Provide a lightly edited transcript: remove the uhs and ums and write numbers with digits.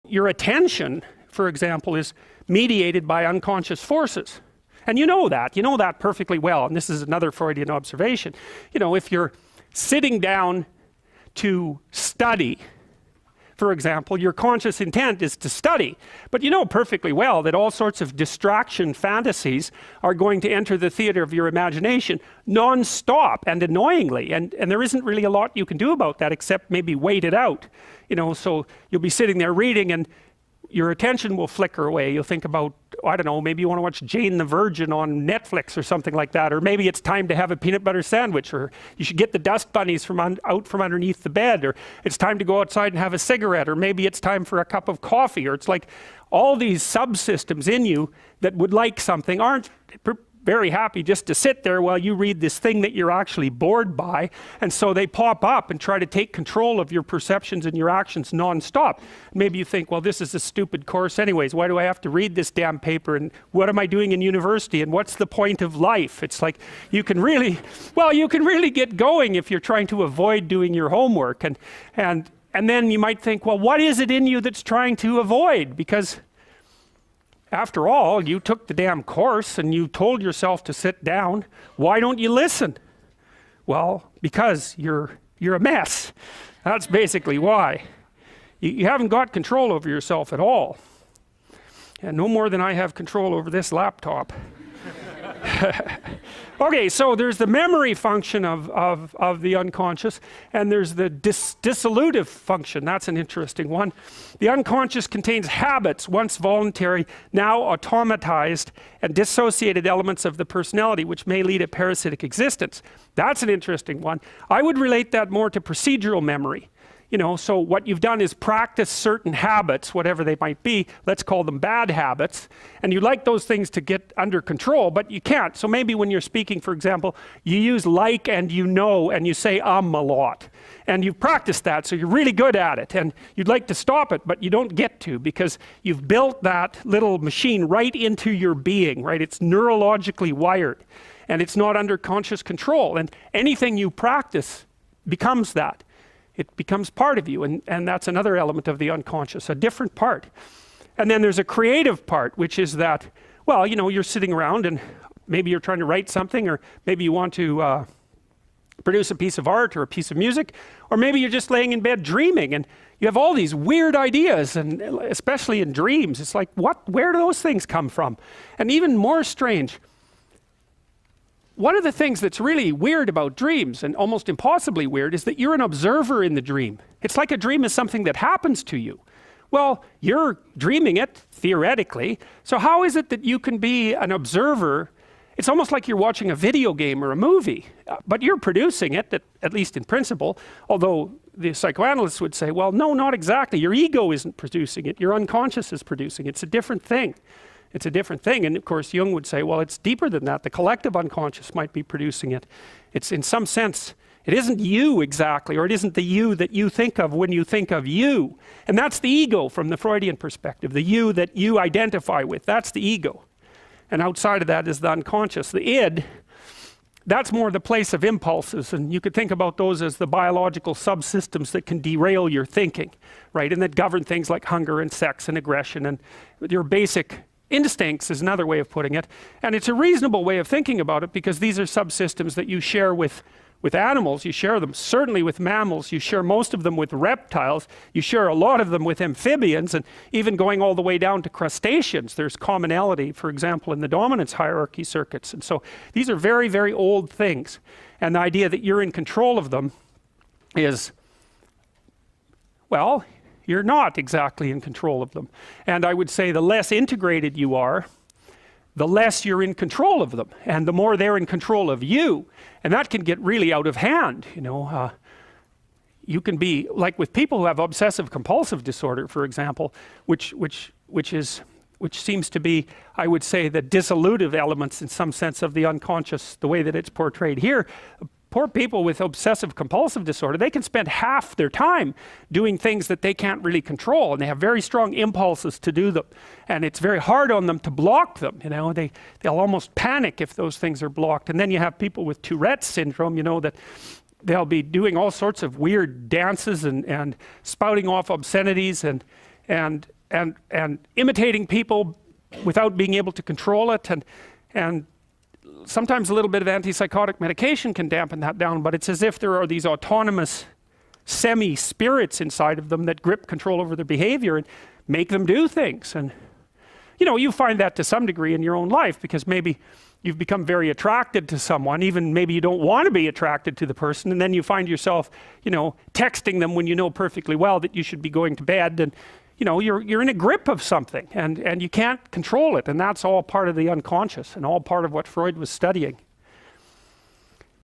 your attention, for example, is mediated by unconscious forces. And you know that perfectly well. And this is another Freudian observation. You know, if you're sitting down to study, for example, your conscious intent is to study. But you know perfectly well that all sorts of distraction fantasies are going to enter the theater of your imagination non-stop and annoyingly. And there isn't really a lot you can do about that except maybe wait it out. You know, so you'll be sitting there reading and your attention will flicker away. You'll think about, I don't know, maybe you want to watch Jane the Virgin on Netflix or something like that, or maybe it's time to have a peanut butter sandwich, or you should get the dust bunnies out from underneath the bed, or it's time to go outside and have a cigarette, or maybe it's time for a cup of coffee, or it's like all these subsystems in you that would like something aren't very happy just to sit there while you read this thing that you're actually bored by, and so they pop up and try to take control of your perceptions and your actions non-stop. Maybe you think, well, this is a stupid course anyways, why do I have to read this damn paper, and what am I doing in university, and what's the point of life? It's like you can really get going if you're trying to avoid doing your homework, and then you might think, well, what is it in you that's trying to avoid? Because after all, you took the damn course and you told yourself to sit down. Why don't you listen? Well, because you're a mess. That's basically why. You haven't got control over yourself at all. And no more than I have control over this laptop. Okay, so there's the memory function of the unconscious, and there's the dissolutive function. That's an interesting one. The unconscious contains habits, once voluntary, now automatized, and dissociated elements of the personality, which may lead a parasitic existence. That's an interesting one. I would relate that more to procedural memory. You know, so what you've done is practice certain habits, whatever they might be, let's call them bad habits, and you like those things to get under control, but you can't. So maybe when you're speaking, for example, you use like and you know, and you say a lot, and you've practiced that, so you're really good at it, and you'd like to stop it, but you don't get to, because you've built that little machine right into your being, right? It's neurologically wired, and it's not under conscious control, and anything you practice becomes that. It becomes part of you, and that's another element of the unconscious, a different part. And then there's a creative part, which is that, well, you know, you're sitting around and maybe you're trying to write something, or maybe you want to produce a piece of art or a piece of music, or maybe you're just laying in bed dreaming and you have all these weird ideas, and especially in dreams, it's like, where do those things come from? And even more strange, one of the things that's really weird about dreams, and almost impossibly weird, is that you're an observer in the dream. It's like a dream is something that happens to you. Well, you're dreaming it, theoretically, so how is it that you can be an observer? It's almost like you're watching a video game or a movie, but you're producing it, at least in principle, although the psychoanalysts would say, well, no, not exactly. Your ego isn't producing it, your unconscious is producing it. It's a different thing. It's a different thing, and of course Jung would say, well, it's deeper than that. The collective unconscious might be producing it. It's in some sense, it isn't you exactly, or it isn't the you that you think of when you think of you. And that's the ego from the Freudian perspective, the you that you identify with, that's the ego. And outside of that is the unconscious. The id, that's more the place of impulses, and you could think about those as the biological subsystems that can derail your thinking, right? And that govern things like hunger and sex and aggression and your basic instincts is another way of putting it. And it's a reasonable way of thinking about it, because these are subsystems that you share with animals. You share them certainly with mammals, you share most of them with reptiles, you share a lot of them with amphibians, and even going all the way down to crustaceans, there's commonality, for example, in the dominance hierarchy circuits. And so these are very, very old things, and the idea that you're in control of them is, well, you're not exactly in control of them. And I would say the less integrated you are, the less you're in control of them, and the more they're in control of you. And that can get really out of hand, you know. You can be, like with people who have obsessive compulsive disorder, for example, which seems to be, I would say, the dissolutive elements in some sense of the unconscious, the way that it's portrayed here. Poor people with obsessive compulsive disorder, they can spend half their time doing things that they can't really control, and they have very strong impulses to do them, and it's very hard on them to block them, you know. They'll almost panic if those things are blocked. And then you have people with Tourette's syndrome, you know, that they'll be doing all sorts of weird dances and spouting off obscenities, and and imitating people without being able to control it, and sometimes a little bit of antipsychotic medication can dampen that down, but it's as if there are these autonomous semi-spirits inside of them that grip control over their behavior and make them do things. And you know, you find that to some degree in your own life, because maybe you've become very attracted to someone, even maybe you don't want to be attracted to the person, and then you find yourself, you know, texting them when you know perfectly well that you should be going to bed, and you know, you're in a grip of something, and you can't control it, and that's all part of the unconscious and all part of what Freud was studying.